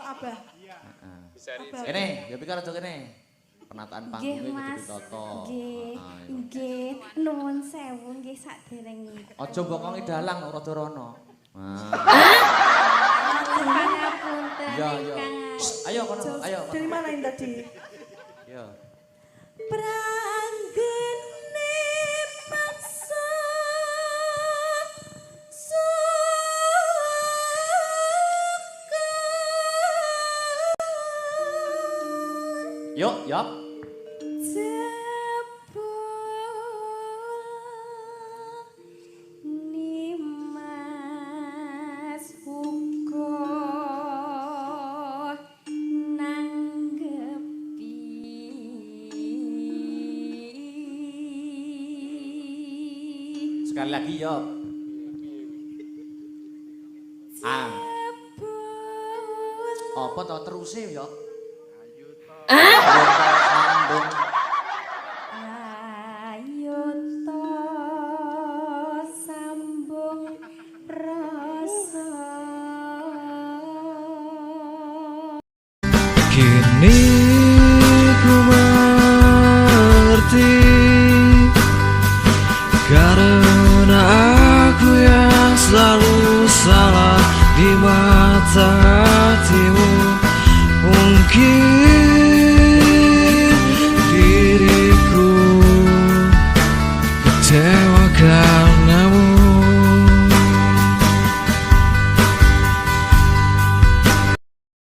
Abah. Ini, ya pikir aja kene. Penataan panggungnya kudu ditata. Nggih, nuwun sewu nggih saderengipun. Aja bokongi dalang rada rono. Pangapunten Iya. ingkang. Ayo kono, ayo. Dari mana ini tadi? Yo. Pranggene paksa Yuk, yuk. Sekali lagi, yuk. Apa tau terusnya, yuk? Sambung. Ayo to sambung rasa. Kini